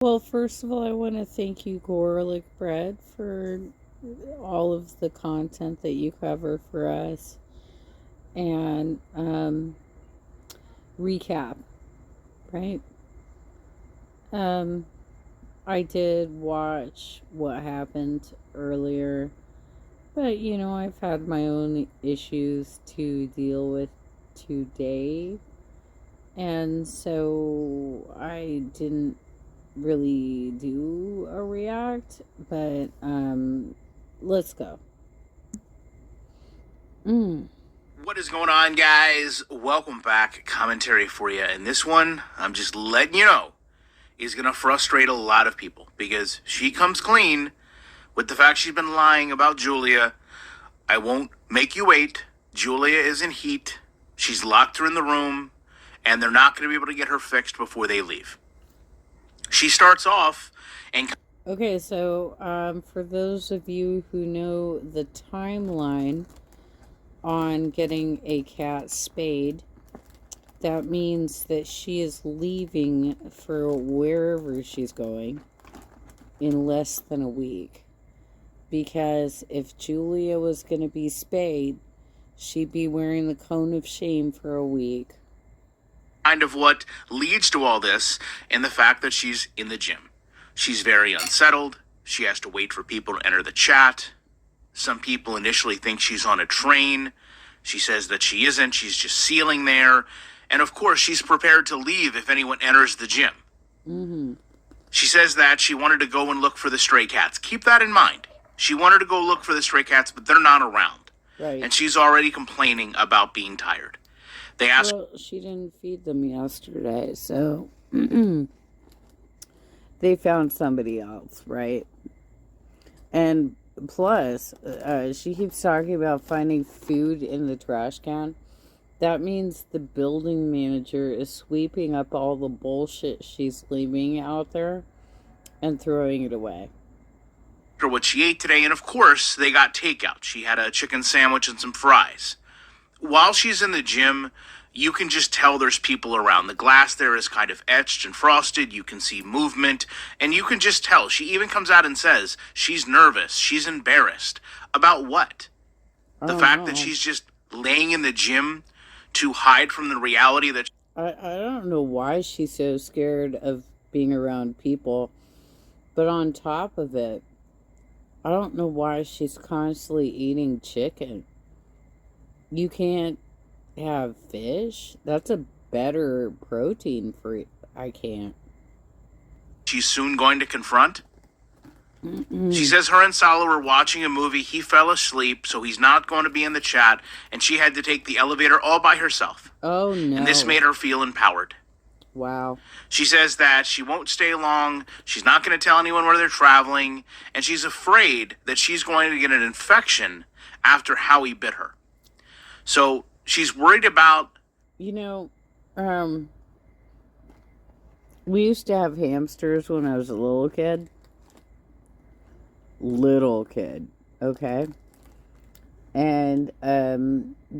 Well, first of all, I want to thank you, Garlic Bread, for all of the content that you cover for us and recap, right? Um, I did watch what happened earlier, but I've had my own issues to deal with today, and so I didn't really do a react, but let's go. Mm. What is going on, guys? Welcome back. Commentary for you. And this one, I'm just letting you know, is going to frustrate a lot of people because she comes clean with the fact she's been lying about Julia. I won't make you wait. Julia is in heat. She's locked her in the room, and they're not going to be able to get her fixed before they leave. She starts off and... Okay, so for those of you who know the timeline on getting a cat spayed, that means that she is leaving for wherever she's going in less than a week. Because if Julia was going to be spayed, she'd be wearing the cone of shame for a week. Kind of what leads to all this, and the fact that she's in the gym. She's very unsettled. She has to wait for people to enter the chat. Some people initially think she's on a train. She says that she isn't. She's just sealing there. And of course, she's prepared to leave if anyone enters the gym. Mm-hmm. She says that she wanted to go and look for the stray cats. Keep that in mind. She wanted to go look for the stray cats, but they're not around. Right. And she's already complaining about being tired. They asked... Well, she didn't feed them yesterday, so they found somebody else, right? And plus, she keeps talking about finding food in the trash can. That means the building manager is sweeping up all the bullshit she's leaving out there and throwing it away. For what she ate today, and of course, they got takeout. She had a chicken sandwich and some fries. While she's in the gym, you can just tell there's people around. The glass there is kind of etched and frosted. You can see movement, and you can just tell. She even comes out and says she's nervous. She's embarrassed. About what? The fact that she's just laying in the gym to hide from the reality that... I don't know why she's so scared of being around people, but on top of it, I don't know why she's constantly eating chicken. You can't have fish? That's a better protein for you. I can't. She's soon going to confront? Mm-mm. She says her and Salo were watching a movie. He fell asleep, so he's not going to be in the chat, and she had to take the elevator all by herself. Oh, no. And this made her feel empowered. Wow. She says that she won't stay long, she's not going to tell anyone where they're traveling, and she's afraid that she's going to get an infection after Howie bit her. So she's worried about... we used to have hamsters when I was a little kid. Okay? And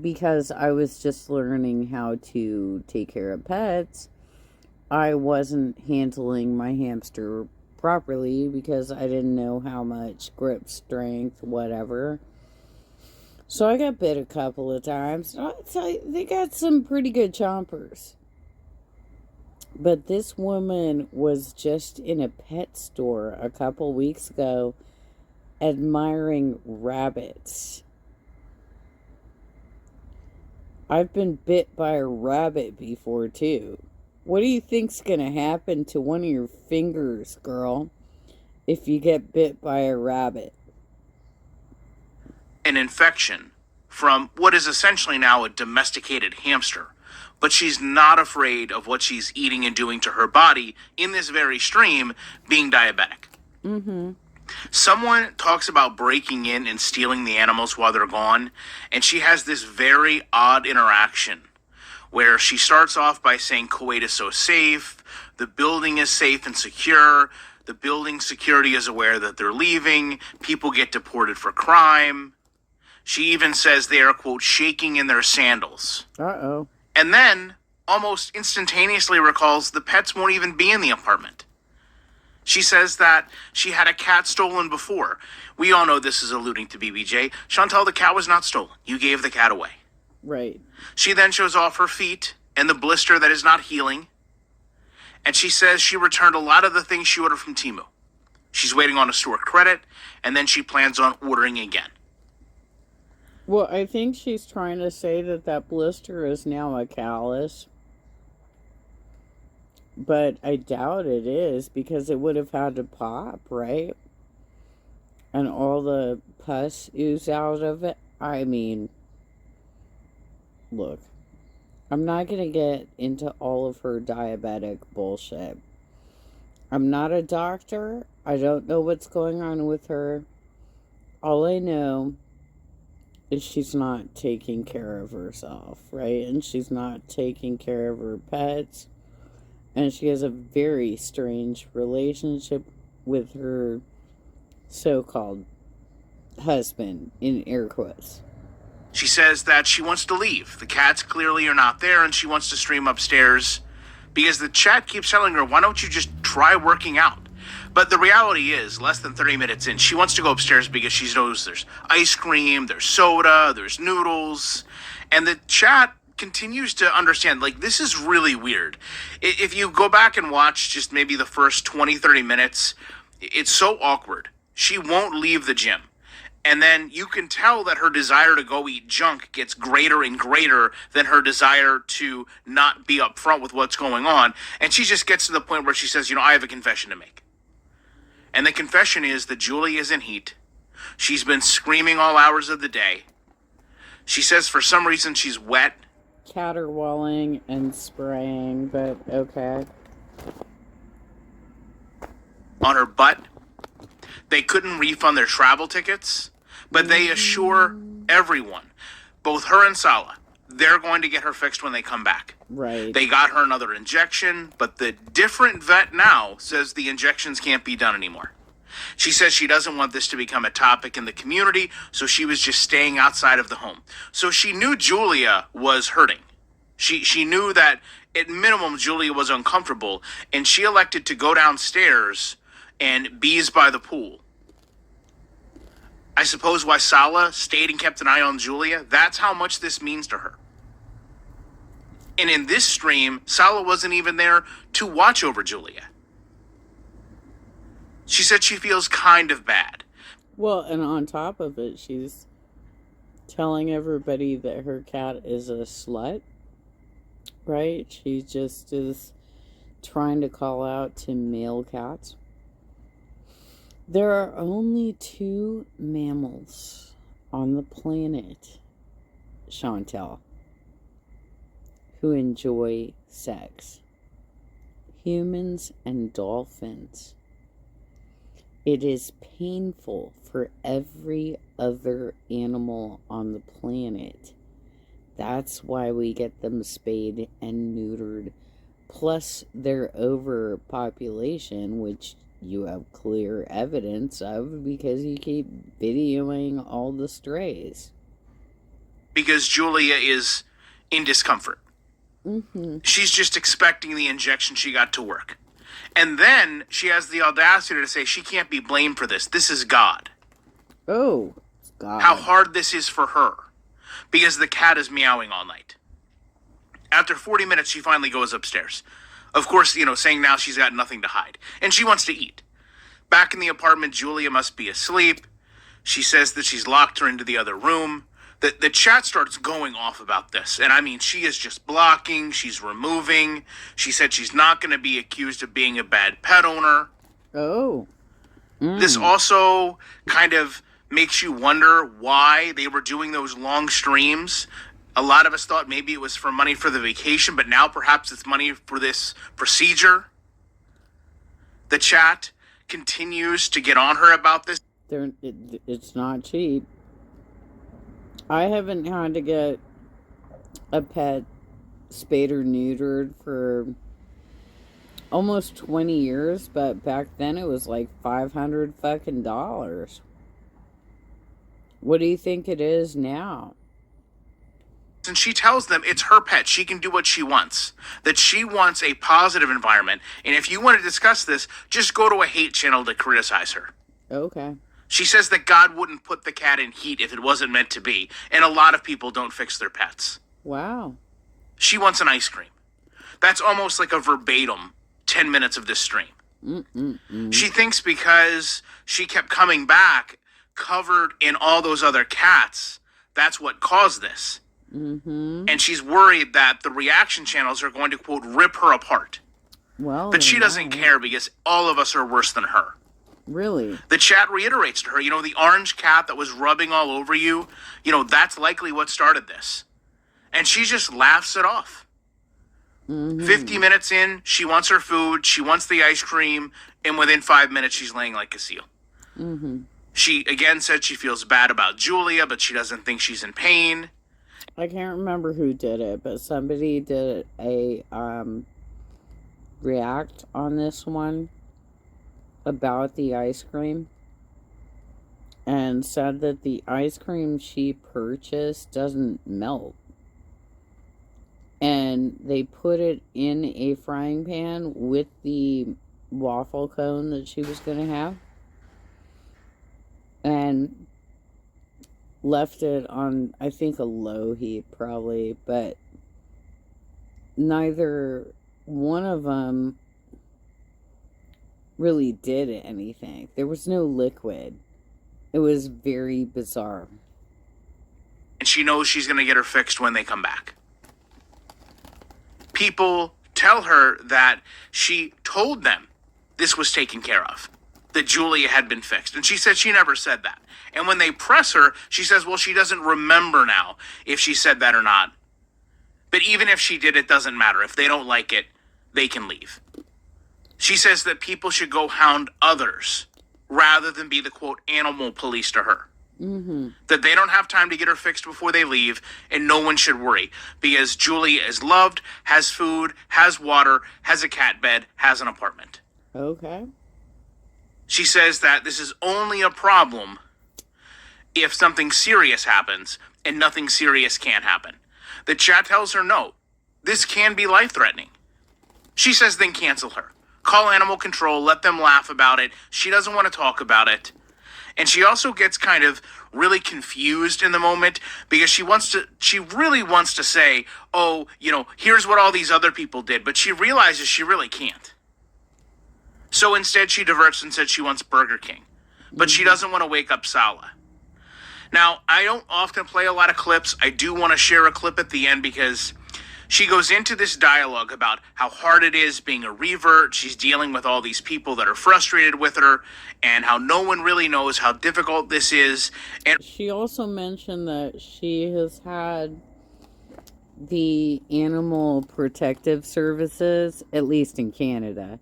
because I was just learning how to take care of pets, I wasn't handling my hamster properly because I didn't know how much grip strength, whatever. So I got bit a couple of times. I'll tell you, they got some pretty good chompers. But this woman was just in a pet store a couple weeks ago admiring rabbits. I've been bit by a rabbit before, too. What do you think's gonna happen to one of your fingers, girl, if you get bit by a rabbit? An infection from what is essentially now a domesticated hamster. But she's not afraid of what she's eating and doing to her body in this very stream, being diabetic. Mm-hmm. Someone talks about breaking in and stealing the animals while they're gone, and she has this very odd interaction where she starts off by saying Kuwait is so safe, the building is safe and secure, the building security is aware that they're leaving, people get deported for crime. She even says they are, quote, shaking in their sandals. Uh-oh. And then, almost instantaneously recalls the pets won't even be in the apartment. She says that she had a cat stolen before. We all know this is alluding to BBJ. Chantal, the cat was not stolen. You gave the cat away. Right. She then shows off her feet and the blister that is not healing. And she says she returned a lot of the things she ordered from Temu. She's waiting on a store credit, and then she plans on ordering again. Well, I think she's trying to say that that blister is now a callus. But I doubt it is, because it would have had to pop, right? And all the pus ooze out of it. I mean, look, I'm not going to get into all of her diabetic bullshit. I'm not a doctor. I don't know what's going on with her. All I know is she's not taking care of herself, right? And she's not taking care of her pets. And she has a very strange relationship with her so-called husband, in air quotes. She says that she wants to leave. The cats clearly are not there, and she wants to stream upstairs because the chat keeps telling her, why don't you just try working out? But the reality is, less than 30 minutes in, she wants to go upstairs because she knows there's ice cream, there's soda, there's noodles, and the chat continues to understand, like, this is really weird. If you go back and watch just maybe the first 20, 30 minutes, it's so awkward. She won't leave the gym. And then you can tell that her desire to go eat junk gets greater and greater than her desire to not be upfront with what's going on. And she just gets to the point where she says, I have a confession to make. And the confession is that Julie is in heat. She's been screaming all hours of the day. She says for some reason she's wet. Caterwauling and spraying, but okay. On her butt. They couldn't refund their travel tickets, but they assure everyone, both her and Sala, they're going to get her fixed when they come back. Right. They got her another injection, but the different vet now says the injections can't be done anymore. She says she doesn't want this to become a topic in the community, so she was just staying outside of the home. So she knew Julia was hurting. She knew that at minimum Julia was uncomfortable, and she elected to go downstairs and bees by the pool. I suppose why Sala stayed and kept an eye on Julia, that's how much this means to her. And in this stream, Sala wasn't even there to watch over Julia. She said she feels kind of bad. Well, and on top of it, she's telling everybody that her cat is a slut, right? She just is trying to call out to male cats. There are only 2 mammals on the planet, Chantal, who enjoy sex. Humans and dolphins. It is painful for every other animal on the planet. That's why we get them spayed and neutered. Plus their overpopulation, which you have clear evidence of because you keep videoing all the strays. Because Julia is in discomfort. Mm-hmm. She's just expecting the injection she got to work. And then she has the audacity to say she can't be blamed for this. This is God. Oh, God. How hard this is for her. Because the cat is meowing all night. After 40 minutes, she finally goes upstairs. Of course, saying now she's got nothing to hide. And she wants to eat. Back in the apartment, Julia must be asleep. She says that she's locked her into the other room. The chat starts going off about this. And I mean, she is just blocking. She's removing. She said she's not going to be accused of being a bad pet owner. Oh. This also kind of makes you wonder why they were doing those long streams. A lot of us thought maybe it was for money for the vacation, but now perhaps it's money for this procedure. The chat continues to get on her about this. It's not cheap. I haven't had to get a pet spayed or neutered for almost 20 years, but back then it was like $500 fucking dollars. What do you think it is now? And she tells them it's her pet. She can do what she wants. That she wants a positive environment. And if you want to discuss this, just go to a hate channel to criticize her. Okay. She says that God wouldn't put the cat in heat if it wasn't meant to be. And a lot of people don't fix their pets. Wow. She wants an ice cream. That's almost like a verbatim 10 minutes of this stream. She thinks because she kept coming back covered in all those other cats, that's what caused this. And she's worried that the reaction channels are going to, quote, rip her apart. Well, but she doesn't care because all of us are worse than her. Really? The chat reiterates to her, the orange cat that was rubbing all over you, that's likely what started this. And she just laughs it off. 50 minutes in, she wants her food, she wants the ice cream, and within 5 minutes, she's laying like a seal. She, again, said she feels bad about Julia, but she doesn't think she's in pain. I can't remember who did it, but somebody did a react on this one about the ice cream and said that the ice cream she purchased doesn't melt. And they put it in a frying pan with the waffle cone that she was going to have. And left it on, I think, a low heat probably, but neither one of them really did anything. There was no liquid. It was very bizarre. And she knows she's going to get her fixed when they come back. People tell her that she told them this was taken care of, that Julia had been fixed. And she said she never said that. And when they press her, she says, well, she doesn't remember now if she said that or not. But even if she did, it doesn't matter. If they don't like it, they can leave. She says that people should go hound others rather than be the, quote, animal police to her. That they don't have time to get her fixed before they leave, and no one should worry, because Julia is loved, has food, has water, has a cat bed, has an apartment. Okay. She says that this is only a problem if something serious happens, and nothing serious can happen. The chat tells her no, this can be life-threatening. She says then cancel her. Call animal control, let them laugh about it. She doesn't want to talk about it. And she also gets kind of really confused in the moment because she really wants to say, oh, here's what all these other people did. But she realizes she really can't. So instead she diverts and said she wants Burger King. But she doesn't want to wake up Sala. Now, I don't often play a lot of clips. I do want to share a clip at the end because she goes into this dialogue about how hard it is being a revert. She's dealing with all these people that are frustrated with her and how no one really knows how difficult this is. And she also mentioned that she has had the Animal Protective Services, at least in Canada,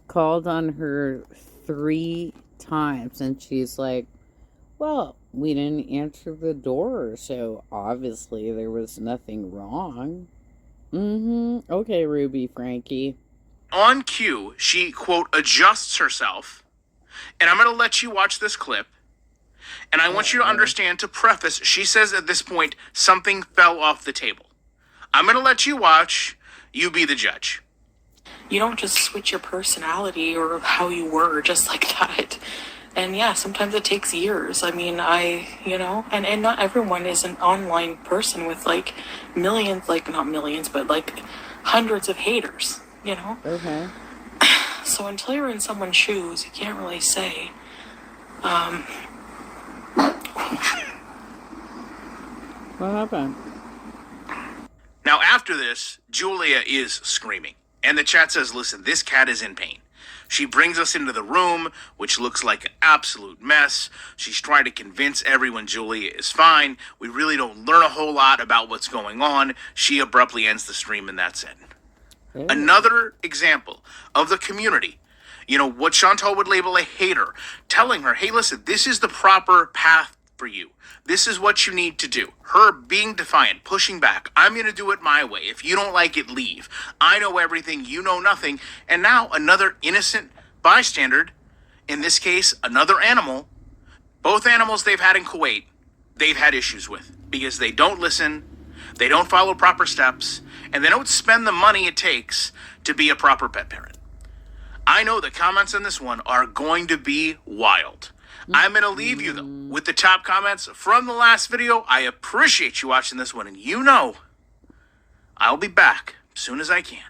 called on her 3 times. And she's like, well, we didn't answer the door, so obviously there was nothing wrong. Okay, Ruby Frankie. On cue, she, quote, adjusts herself. And I'm going to let you watch this clip. And I want you to understand, to preface, she says at this point, something fell off the table. I'm going to let you watch. You be the judge. You don't just switch your personality or how you were just like that. And yeah, sometimes it takes years. I mean, and not everyone is an online person with like millions, like not millions, but like hundreds of haters, Okay. So until you're in someone's shoes, you can't really say. What happened? Now, after this, Julia is screaming. And the chat says, listen, this cat is in pain. She brings us into the room, which looks like an absolute mess. She's trying to convince everyone Julia is fine. We really don't learn a whole lot about what's going on. She abruptly ends the stream, and that's it. Ew. Another example of the community, what Chantal would label a hater, telling her, hey, listen, this is the proper path for you. This is what you need to do. Her being defiant, pushing back. I'm going to do it my way. If you don't like it, leave. I know everything. You know nothing. And now another innocent bystander, in this case, another animal, both animals they've had in Kuwait, they've had issues with because they don't listen. they don't follow proper steps, and they don't spend the money it takes to be a proper pet parent. I know the comments on this one are going to be wild. I'm going to leave you, though, with the top comments from the last video. I appreciate you watching this one, and you know I'll be back as soon as I can.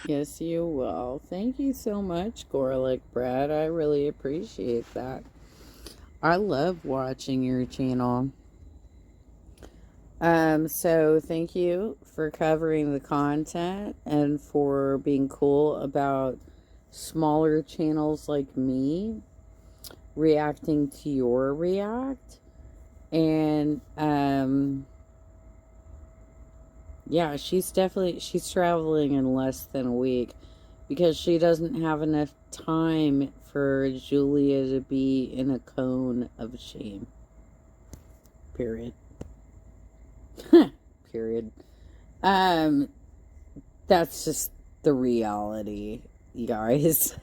Yes, you will. Thank you so much, Gorlick Brad. I really appreciate that. I love watching your channel. So thank you for covering the content and for being cool about smaller channels like me reacting to your react. And yeah, she's traveling in less than a week because she doesn't have enough time for Julia to be in a cone of shame. Period. Period. That's just the reality, you guys.